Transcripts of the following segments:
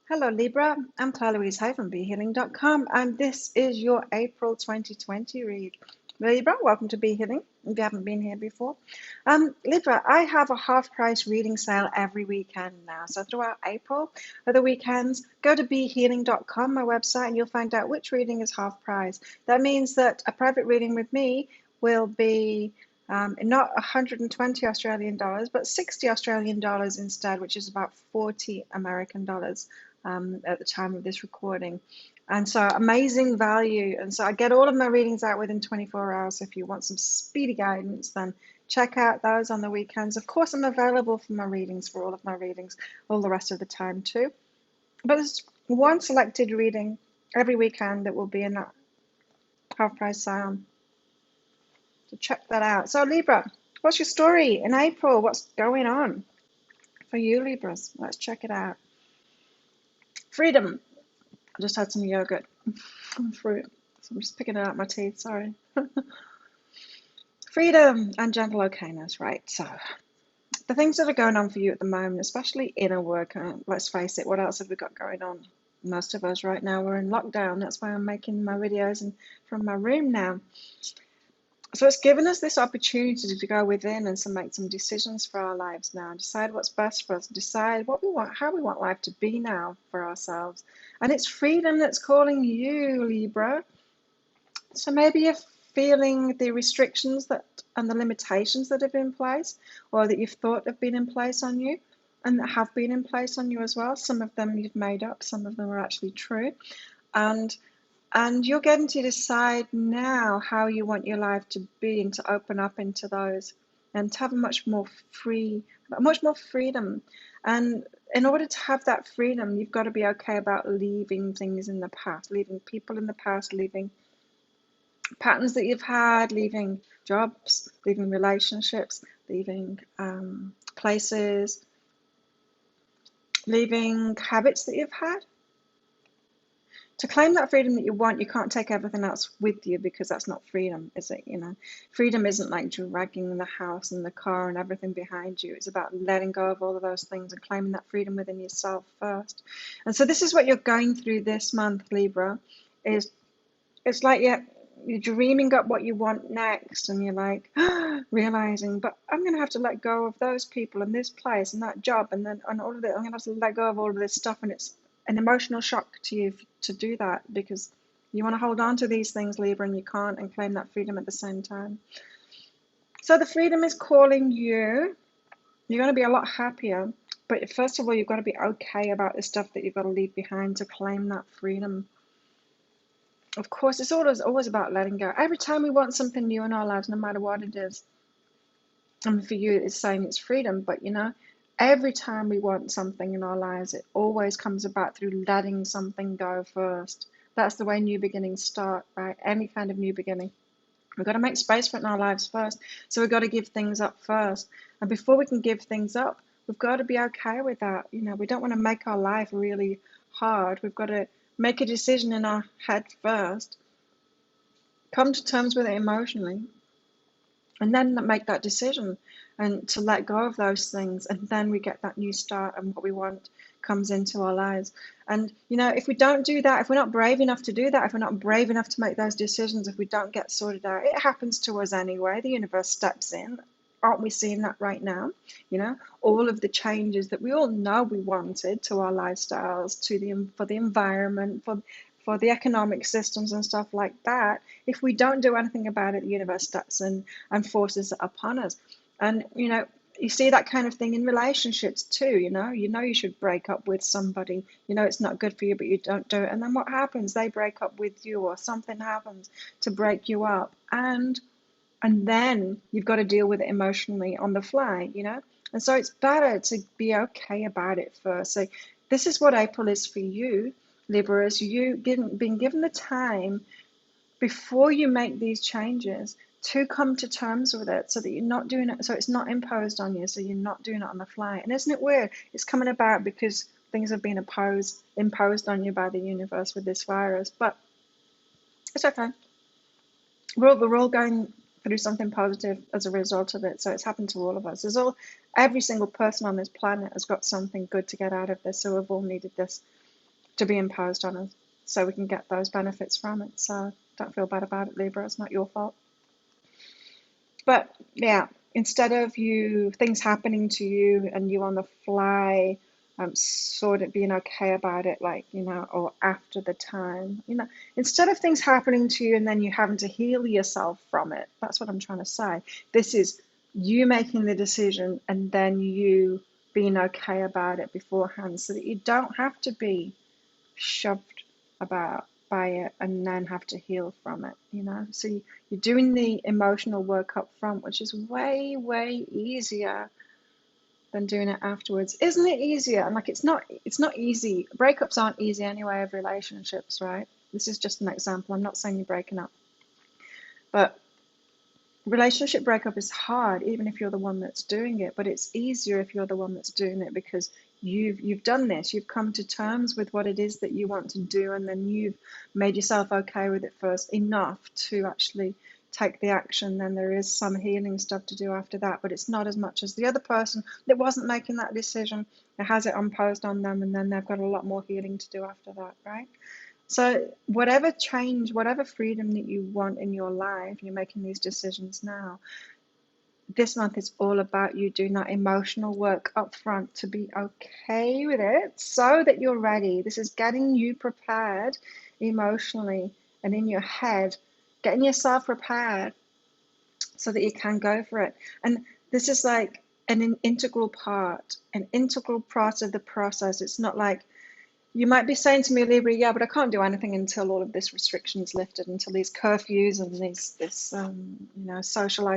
Hello Libra, I'm Claire Louise Hay from BeHealing.com and this is your April 2020 read. Libra, welcome to Be Healing if you haven't been here before. Libra, I have a half price reading sale every weekend now. So throughout April, for the weekends, go to BeHealing.com, my website, and you'll find out which reading is half price. That means that a private reading with me will be not 120 Australian dollars, but 60 Australian dollars instead, which is about 40 American dollars at the time of this recording. And so amazing value. And so I get all of my readings out within 24 hours. So if you want some speedy guidance, then check out those on the weekends. Of course, I'm available for my readings, for all of my readings, all the rest of the time too. But there's one selected reading every weekend that will be in that half price sale. So check that out. So Libra, what's your story in April? What's going on for you, Libras? Let's check it out. Freedom. I just had some yogurt and fruit, so I'm just picking it out my teeth, sorry. Freedom and gentle okayness, right? So the things that are going on for you at the moment, especially inner work, let's face it, what else have we got going on? Most of us right now, we're in lockdown. That's why I'm making my videos from my room now. So it's given us this opportunity to go within and to make some decisions for our lives now, decide what's best for us, decide what we want, how we want life to be now for ourselves. And it's freedom that's calling you, Libra. So maybe you're feeling the restrictions that and the limitations that have been in place, or that you've thought have been in place on you, and that have been in place on you as well. Some of them you've made up, some of them are actually true. And you're getting to decide now how you want your life to be and to open up into those and to have much more freedom. And in order to have that freedom, you've got to be okay about leaving things in the past, leaving people in the past, leaving patterns that you've had, leaving jobs, leaving relationships, leaving places, leaving habits that you've had. To claim that freedom that you want, you can't take everything else with you, because that's not freedom, is it? Freedom isn't like dragging the house and the car and everything behind you. It's about letting go of all of those things and claiming that freedom within yourself first. And so this is what you're going through this month, Libra. It's like you're dreaming up what you want next, and you're like realizing, but I'm going to have to let go of those people and this place and that job and all of it. I'm going to have to let go of all of this stuff, and it's an emotional shock to you to do that, because you want to hold on to these things, Libra, and you can't, and claim that freedom at the same time. So the freedom is calling you. You're going to be a lot happier, but first of all, you've got to be okay about the stuff that you've got to leave behind to claim that freedom. Of course, it's always about letting go. Every time we want something new in our lives, no matter what it is, and for you, it's saying it's freedom, but every time we want something in our lives, it always comes about through letting something go first. That's the way new beginnings start, right? Any kind of new beginning. We've got to make space for it in our lives first. So we've got to give things up first. And before we can give things up, we've got to be okay with that. We don't want to make our life really hard. We've got to make a decision in our head first, come to terms with it emotionally, and then make that decision and to let go of those things, and then we get that new start, and what we want comes into our lives. And if we don't do that, if we're not brave enough to do that, if we're not brave enough to make those decisions, if we don't get sorted out, it happens to us anyway. The universe steps in. Aren't we seeing that right now? All of the changes that we all know we wanted to our lifestyles, for the environment, for the economic systems and stuff like that. If we don't do anything about it, the universe steps in and forces it upon us. And you see that kind of thing in relationships too. You should break up with somebody. It's not good for you, but you don't do it. And then what happens? They break up with you, or something happens to break you up, and then you've got to deal with it emotionally on the fly. And so it's better to be okay about it first. So this is what April is for you, Libra, is you being given the time before you make these changes to come to terms with it, so that you're not doing it, so it's not imposed on you, so you're not doing it on the fly. And isn't it weird? It's coming about because things have been imposed on you by the universe with this virus, but it's okay. We're all going through something positive as a result of it, so it's happened to all of us. Every single person on this planet has got something good to get out of this, so we've all needed this. to be imposed on us, so we can get those benefits from it. So don't feel bad about it, Libra. It's not your fault. But yeah, instead of things happening to you and you on the fly, sort of being okay about it, like, or after the time, instead of things happening to you and then you having to heal yourself from it. That's what I'm trying to say. This is you making the decision and then you being okay about it beforehand, so that you don't have to be shoved about by it and then have to heal from it. So you're doing the emotional work up front, which is way, way easier than doing it afterwards. Isn't it easier? And like, it's not easy. Breakups aren't easy anyway of relationships, right? This is just an example. I'm not saying you're breaking up, but relationship breakup is hard, even if you're the one that's doing it, but it's easier if you're the one that's doing it, because you've done this, you've come to terms with what it is that you want to do, and then you've made yourself okay with it first enough to actually take the action. Then there is some healing stuff to do after that, but it's not as much as the other person that wasn't making that decision, that has it imposed on them, and then they've got a lot more healing to do after that, right? So whatever change, whatever freedom that you want in your life, you're making these decisions now. This month is all about you doing that emotional work up front to be okay with it, so that you're ready. This is getting you prepared emotionally and in your head, getting yourself prepared so that you can go for it. And this is like an integral part of the process. It's not like, you might be saying to me, Libra, yeah, but I can't do anything until all of this restriction is lifted, until these curfews and this social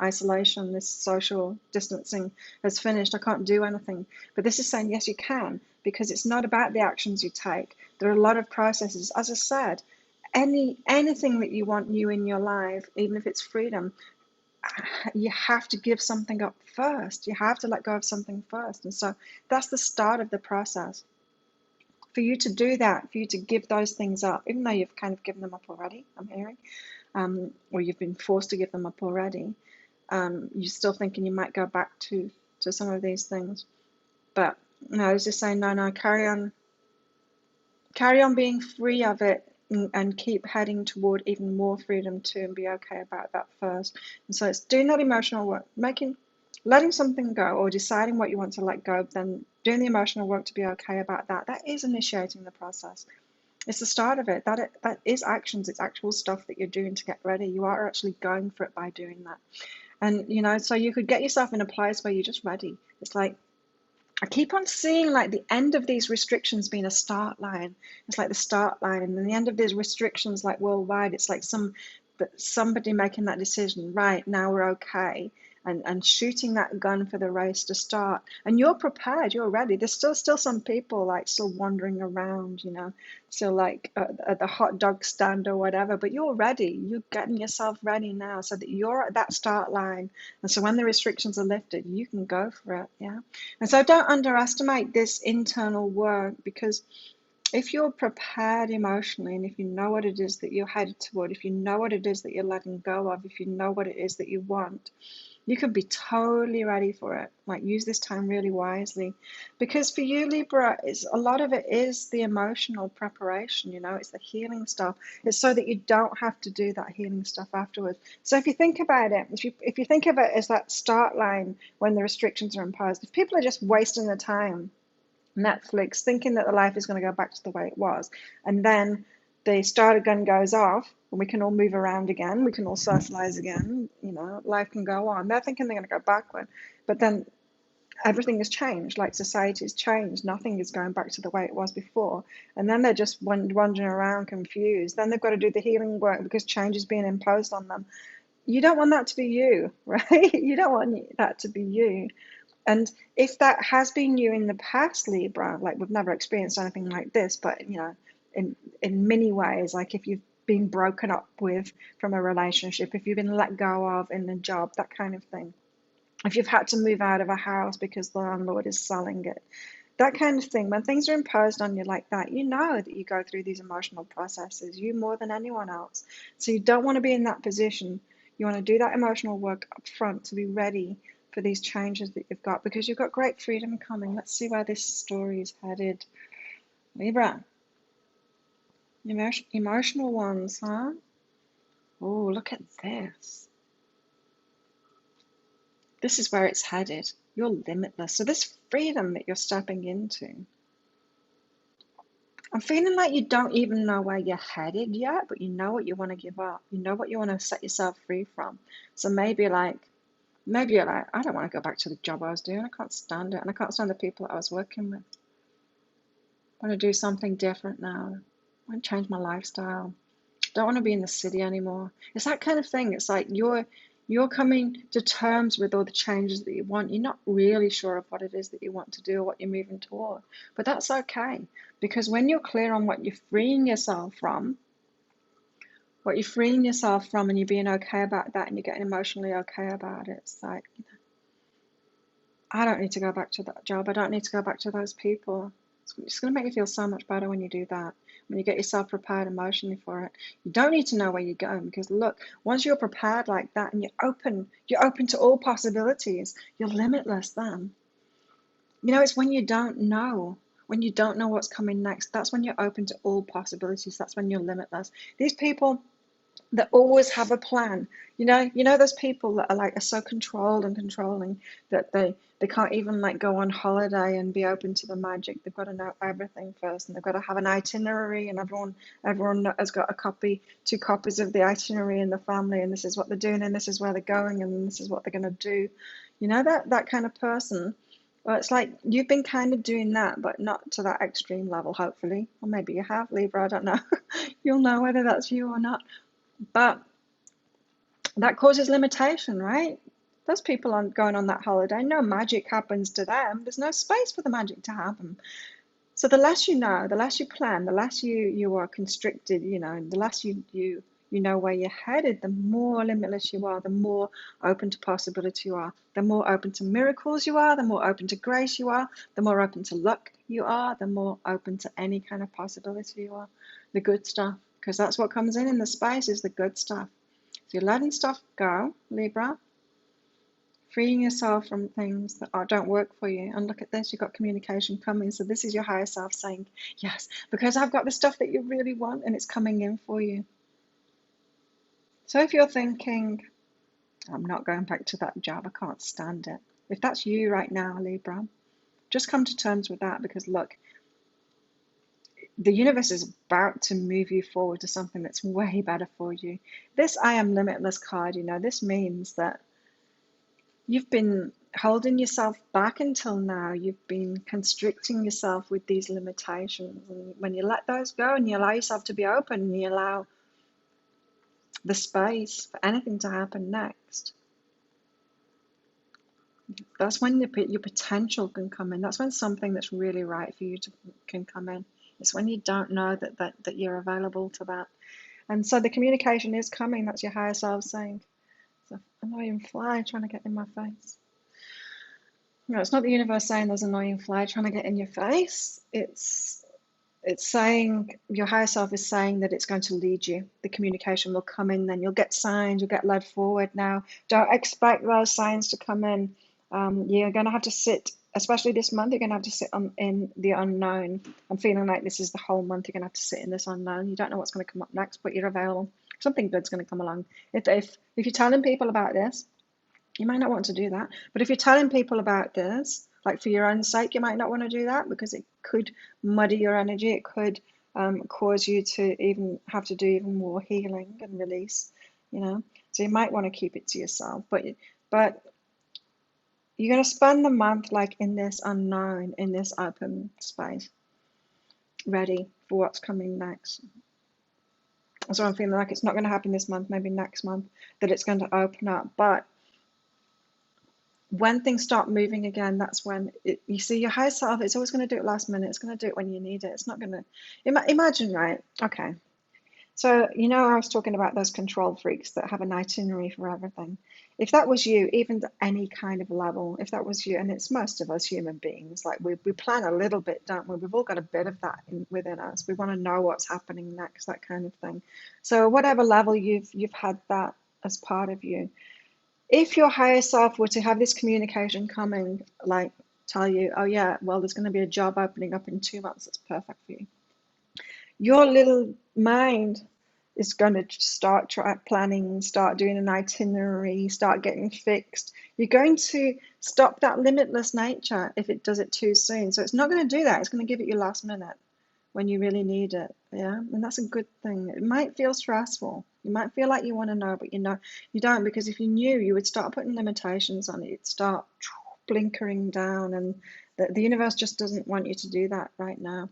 isolation, this social distancing has finished. I can't do anything. But this is saying, yes, you can, because it's not about the actions you take. There are a lot of processes. As I said, anything that you want new in your life, even if it's freedom, you have to give something up first. You have to let go of something first. And so that's the start of the process. For you to do that, for you to give those things up, even though you've kind of given them up already, I'm hearing, or you've been forced to give them up already, you're still thinking you might go back to some of these things. But no, I was just saying, no, carry on being free of it, and keep heading toward even more freedom too, and be okay about that first. And so it's doing that emotional work, letting something go, or deciding what you want to let go, then doing the emotional work to be okay about that. That is initiating the process. It's the start of it. That is actions. It's actual stuff that you're doing to get ready. You are actually going for it by doing that. And so you could get yourself in a place where you're just ready. It's like, I keep on seeing like the end of these restrictions being a start line. It's like the start line, and then the end of these restrictions, like worldwide, it's like somebody making that decision, right, now we're okay, and shooting that gun for the race to start. And you're prepared, you're ready. There's still some people like still wandering around, still like at the hot dog stand or whatever, but you're ready. You're getting yourself ready now, so that you're at that start line. And so when the restrictions are lifted, you can go for it. Yeah. And so don't underestimate this internal work, because if you're prepared emotionally, and if you know what it is that you're headed toward, if you know what it is that you're letting go of, if you know what it is that you want, you can be totally ready for it. Like, use this time really wisely, because for you, Libra, a lot of it is the emotional preparation. It's the healing stuff. It's so that you don't have to do that healing stuff afterwards. So if you think about it, if you think of it as that start line when the restrictions are imposed, if people are just wasting their time Netflix thinking that the life is going to go back to the way it was, and then the starter gun goes off and we can all move around again, we can all socialize again, life can go on. They're thinking they're going to go backward, but then everything has changed, like society's changed, nothing is going back to the way it was before, and then they're just wandering around confused. Then they've got to do the healing work because change is being imposed on them. You don't want that to be you, right? You don't want that to be you. And if that has been you in the past, Libra, like, we've never experienced anything like this, but in many ways, like if you've been broken up with from a relationship, if you've been let go of in a job, that kind of thing, if you've had to move out of a house because the landlord is selling it, that kind of thing, when things are imposed on you like that, you know that you go through these emotional processes, you more than anyone else. So you don't want to be in that position. You want to do that emotional work up front to be ready for these changes that you've got, because you've got great freedom coming. Let's see where this story is headed. Libra, emotional ones, huh? Oh, look at this. This is where it's headed. You're limitless. So this freedom that you're stepping into, I'm feeling like you don't even know where you're headed yet, but you know what you want to give up. You know what you want to set yourself free from. So maybe you're like, I don't want to go back to the job I was doing. I can't stand it. And I can't stand the people that I was working with. I want to do something different now. I want to change my lifestyle. Don't want to be in the city anymore. It's that kind of thing. It's like you're coming to terms with all the changes that you want. You're not really sure of what it is that you want to do or what you're moving toward. But that's okay. Because when you're clear on what you're freeing yourself from, and you're being okay about that and you're getting emotionally okay about it, it's like, I don't need to go back to that job. I don't need to go back to those people. It's going to make you feel so much better when you do that, when you get yourself prepared emotionally for it. You don't need to know where you're going, because look, once you're prepared like that and you're open to all possibilities, you're limitless then. You know, it's when you don't know what's coming next, that's when you're open to all possibilities. That's when you're limitless. These people that always have a plan. You know those people that are so controlled and controlling that they can't even like go on holiday and be open to the magic. They've got to know everything first, and they've got to have an itinerary, and everyone has got two copies of the itinerary in the family, and this is what they're doing, and this is where they're going, and this is what they're going to do. You know, that kind of person. Well, it's like you've been kind of doing that, but not to that extreme level, hopefully. Or maybe you have, Libra, I don't know. You'll know whether that's you or not. But that causes limitation, right? Those people aren't going on that holiday. No magic happens to them. There's no space for the magic to happen. So the less you know, the less you plan, the less you are constricted, the less you know where you're headed, the more limitless you are, the more open to possibility you are, the more open to miracles you are, the more open to grace you are, the more open to luck you are, the more open to any kind of possibility you are, the good stuff, because that's what comes in the space is the good stuff. So you're letting stuff go, Libra, freeing yourself from things that don't work for you. And look at this, you've got communication coming. So this is your higher self saying, yes, because I've got the stuff that you really want and it's coming in for you. So if you're thinking, I'm not going back to that job, I can't stand it. If that's you right now, Libra, just come to terms with that, because look, the universe is about to move you forward to something that's way better for you. This I am limitless card, this means that you've been holding yourself back until now. You've been constricting yourself with these limitations. And when you let those go and you allow yourself to be open and you allow the space for anything to happen next, that's when your potential can come in. That's when something that's really right for you can come in. It's when you don't know that you're available to that. And so the communication is coming. That's your higher self saying, "There's an annoying fly trying to get in my face." No, it's not the universe saying there's an annoying fly trying to get in your face. It's saying, your higher self is saying that it's going to lead you. The communication will come in, then you'll get signs, you'll get led forward. Now, don't expect those signs to come in. You're going to have to sit, especially this month, you're going to have to sit in the unknown. I'm feeling like this is the whole month you're going to have to sit in this unknown. You don't know what's going to come up next, but you're available. Something good's going to come along. If you're telling people about this, you might not want to do that. But if you're telling people about this, like for your own sake, you might not want to do that, because it could muddy your energy. It could cause you to even have to do even more healing and release, So you might want to keep it to yourself. But you're going to spend the month like in this unknown, in this open space, ready for what's coming next. So I'm feeling like it's not going to happen this month, maybe next month, that it's going to open up. But when things start moving again, that's when you see your higher self. It's always going to do it last minute. It's going to do it when you need it. It's not going to imagine, right? Okay. So, I was talking about those control freaks that have an itinerary for everything. If that was you, even to any kind of level, if that was you, and it's most of us human beings, like we plan a little bit, don't we? We've all got a bit of that within us. We want to know what's happening next, that kind of thing. So whatever level you've had that as part of you, if your higher self were to have this communication coming, like tell you, oh yeah, well, there's going to be a job opening up in 2 months that's perfect for you. Your little mind is going to start planning, start doing an itinerary, start getting fixed. You're going to stop that limitless nature if it does it too soon. So it's not going to do that. It's going to give it your last minute when you really need it. Yeah, and that's a good thing. It might feel stressful. You might feel like you want to know, but you don't, because if you knew, you would start putting limitations on it. You'd start blinkering down, and the universe just doesn't want you to do that right now.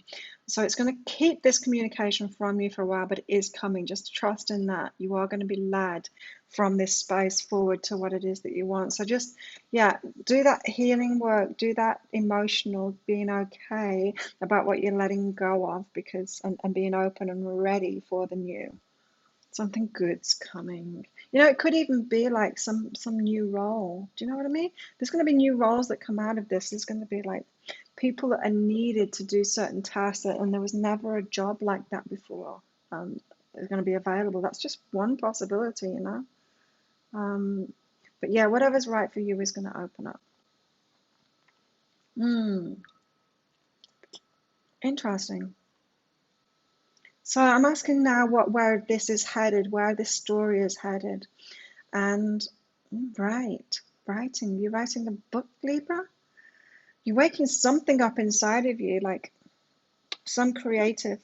So it's going to keep this communication from you for a while, but it is coming. Just trust in that. You are going to be led from this space forward to what it is that you want. So just, yeah, do that healing work, do that emotional, being okay about what you're letting go of, because and being open and ready for the new. Something good's coming. It could even be like some new role. Do you know what I mean? There's going to be new roles that come out of this. There's going to be like people that are needed to do certain tasks, and there was never a job like that before. Is going to be available. That's just one possibility, But yeah, whatever's right for you is going to open up. Interesting. So I'm asking now where this is headed, where this story is headed. And writing. You're writing a book, Libra? You're waking something up inside of you, like some creative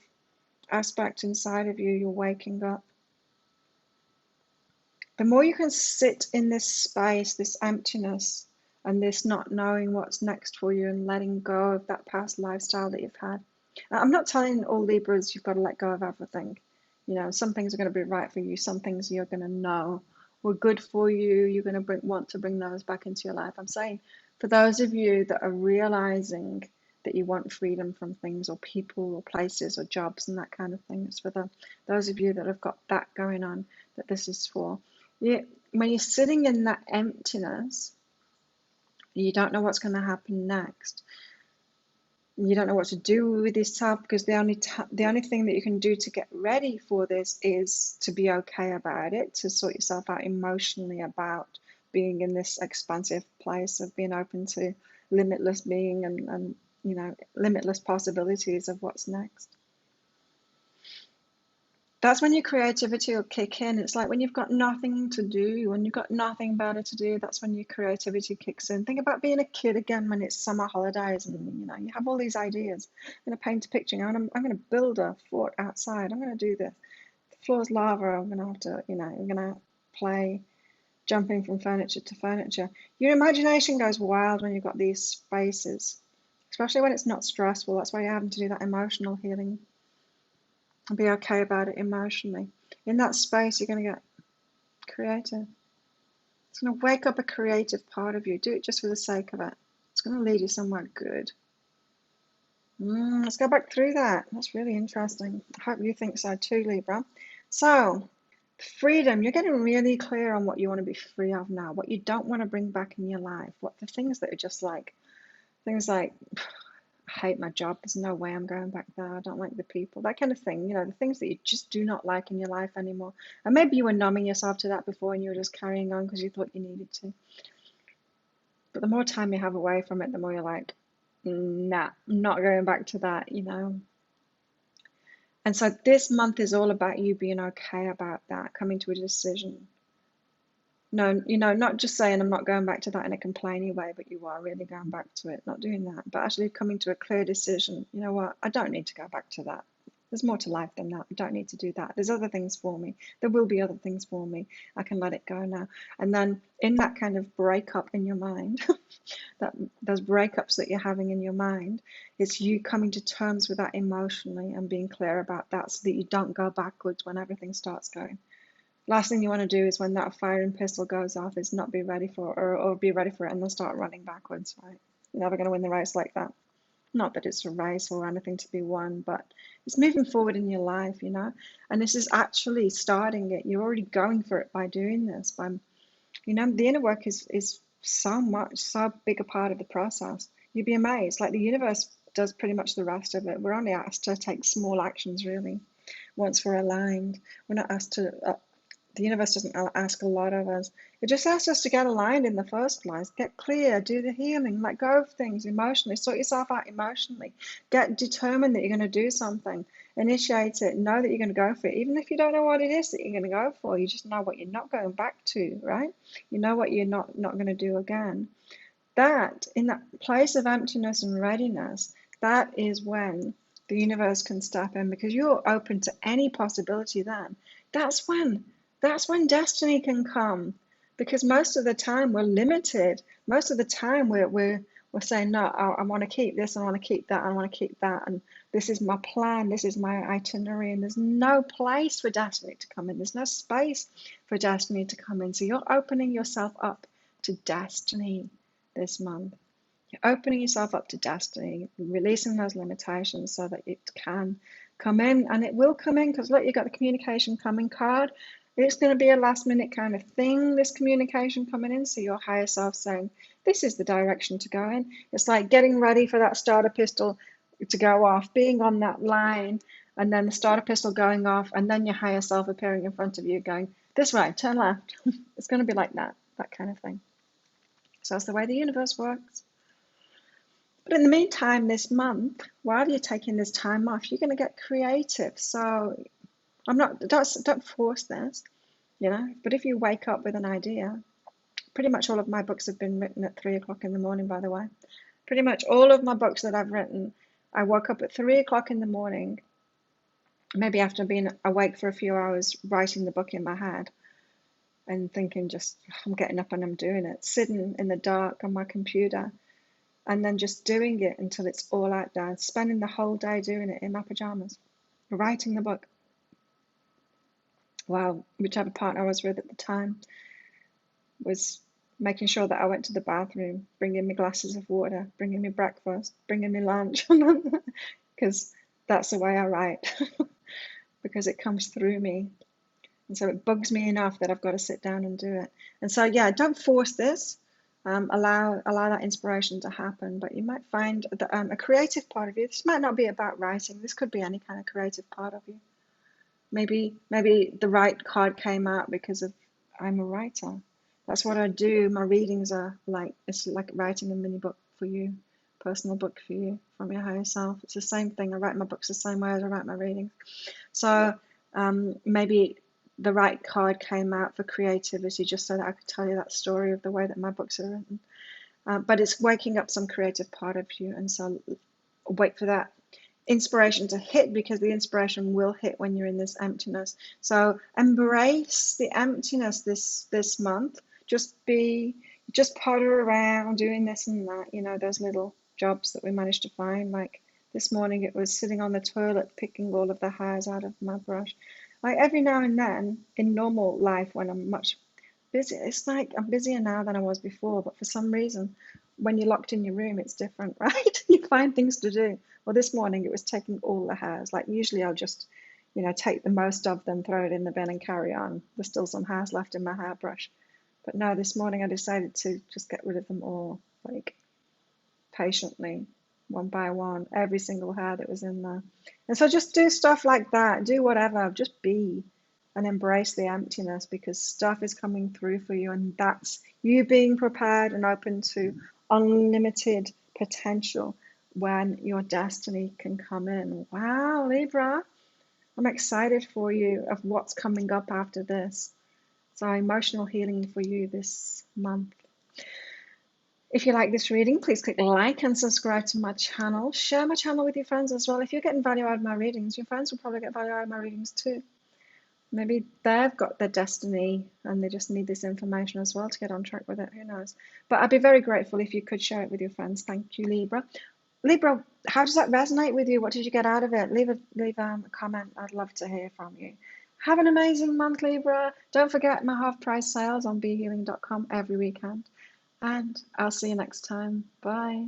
aspect inside of you, you're waking up. The more you can sit in this space, this emptiness, and this not knowing what's next for you, and letting go of that past lifestyle that you've had. I'm not telling all Libras you've got to let go of everything. Some things are going to be right for you. Some things you're going to know were good for you. You're going to want to bring those back into your life. I'm saying for those of you that are realizing that you want freedom from things or people or places or jobs and that kind of thing, it's for those of you that have got that going on that this is for. When you're sitting in that emptiness, you don't know what's going to happen next. You don't know what to do with yourself, because the only thing that you can do to get ready for this is to be okay about it, to sort yourself out emotionally about being in this expansive place of being open to limitless being and limitless possibilities of what's next. That's when your creativity will kick in. It's like when you've got nothing to do, when you've got nothing better to do, that's when your creativity kicks in. Think about being a kid again when it's summer holidays and you have all these ideas. I'm going to paint a picture. I'm going to build a fort outside. I'm going to do this. The floor's lava. I'm going to have to, I'm going to play jumping from furniture to furniture. Your imagination goes wild when you've got these spaces, especially when it's not stressful. That's why you're having to do that emotional healing. And be okay about it emotionally. In that space, you're going to get creative. It's going to wake up a creative part of you. Do it just for the sake of it. It's going to lead you somewhere good. Let's go back through that. That's really interesting. I hope you think so too, Libra. So, freedom. You're getting really clear on what you want to be free of now, what you don't want to bring back in your life, what the things that are just like, things like, I hate my job, there's no way I'm going back there, I don't like the people, that kind of thing, the things that you just do not like in your life anymore. And maybe you were numbing yourself to that before and you were just carrying on because you thought you needed to. But the more time you have away from it, the more you're like, nah, I'm not going back to that, And so this month is all about you being okay about that, coming to a decision. No, not just saying I'm not going back to that in a complaining way, but you are really going back to it, not doing that, but actually coming to a clear decision. You know what? I don't need to go back to that. There's more to life than that. I don't need to do that. There's other things for me. There will be other things for me. I can let it go now. And then in that kind of breakup in your mind, those breakups that you're having in your mind, it's you coming to terms with that emotionally and being clear about that so that you don't go backwards when everything starts going. Last thing you want to do is when that firing pistol goes off is not be ready for or be ready for it and then start running backwards, right? You're never going to win the race like that. Not that it's a race or anything to be won, but it's moving forward in your life, and this is actually starting it. You're already going for it by doing this. The inner work is so big a part of the process. You'd be amazed. Like the universe does pretty much the rest of it. We're only asked to take small actions, really, once we're aligned. We're not asked to The universe doesn't ask a lot of us. It just asks us to get aligned in the first place, get clear, do the healing, let go of things emotionally, sort yourself out emotionally, get determined that you're going to do something, initiate it, know that you're going to go for it. Even if you don't know what it is that you're going to go for, you just know what you're not going back to, right? You know what you're not going to do again. That, in that place of emptiness and readiness, that is when the universe can step in, because you're open to any possibility then. That's when destiny can come, because most of the time we're limited. Most of the time we're saying, no, I want to keep this, I want to keep that, I want to keep that, and this is my plan, this is my itinerary, and there's no place for destiny to come in. There's no space for destiny to come in. So you're opening yourself up to destiny this month. You're opening yourself up to destiny, releasing those limitations so that it can come in, and it will come in, because look, you've got the communication coming card. It's going to be a last minute kind of thing, this communication coming in. So your higher self saying, this is the direction to go in. It's like getting ready for that starter pistol to go off, being on that line, and then the starter pistol going off, and then your higher self appearing in front of you going, this way, turn left. It's going to be like that kind of thing. So that's the way the universe works. But in the meantime, this month, while you're taking this time off, you're going to get creative. So don't force this, but if you wake up with an idea, pretty much all of my books have been written at 3 o'clock in the morning, by the way. Pretty much all of my books that I've written, I woke up at 3 o'clock in the morning, maybe after being awake for a few hours, writing the book in my head and thinking, just, I'm getting up and I'm doing it, sitting in the dark on my computer, and then just doing it until it's all out there, spending the whole day doing it in my pajamas, writing the book. Wow, whichever partner I was with at the time was making sure that I went to the bathroom, bringing me glasses of water, bringing me breakfast, bringing me lunch, because that's the way I write, because it comes through me. And so it bugs me enough that I've got to sit down and do it. And so, yeah, don't force this. Allow that inspiration to happen, but you might find that, a creative part of you. This might not be about writing. This could be any kind of creative part of you. Maybe the right card came out because of I'm a writer. That's what I do. My readings are like, it's like writing a mini book for you, personal book for you from your higher self. It's the same thing. I write my books the same way as I write my readings. So maybe the right card came out for creativity, just so that I could tell you that story of the way that my books are written. But it's waking up some creative part of you, and so wait for that inspiration to hit, because the inspiration will hit when you're in this emptiness. So embrace the emptiness this month. Just potter around doing this and that, those little jobs that we managed to find. Like this morning, it was sitting on the toilet picking all of the hairs out of my brush. Like every now and then in normal life, when I'm much busy, it's like I'm busier now than I was before, but for some reason, when you're locked in your room, it's different, right? You find things to do. Well, this morning it was taking all the hairs. Like usually I'll just, take the most of them, throw it in the bin and carry on. There's still some hairs left in my hairbrush. But no, this morning I decided to just get rid of them all, like patiently, one by one, every single hair that was in there. And so just do stuff like that, do whatever, just be, and embrace the emptiness, because stuff is coming through for you, and that's you being prepared and open to unlimited potential when your destiny can come in. Wow, Libra, I'm excited for you of what's coming up after this. So emotional healing for you this month. If you like this reading, please click like and subscribe to my channel. Share my channel with your friends as well. If you're getting value out of my readings, your friends will probably get value out of my readings too. Maybe they've got their destiny and they just need this information as well to get on track with it. Who knows? But I'd be very grateful if you could share it with your friends. Thank you, Libra. Libra, how does that resonate with you? What did you get out of it? Leave a comment. I'd love to hear from you. Have an amazing month, Libra. Don't forget my half-price sales on behealing.com every weekend. And I'll see you next time. Bye.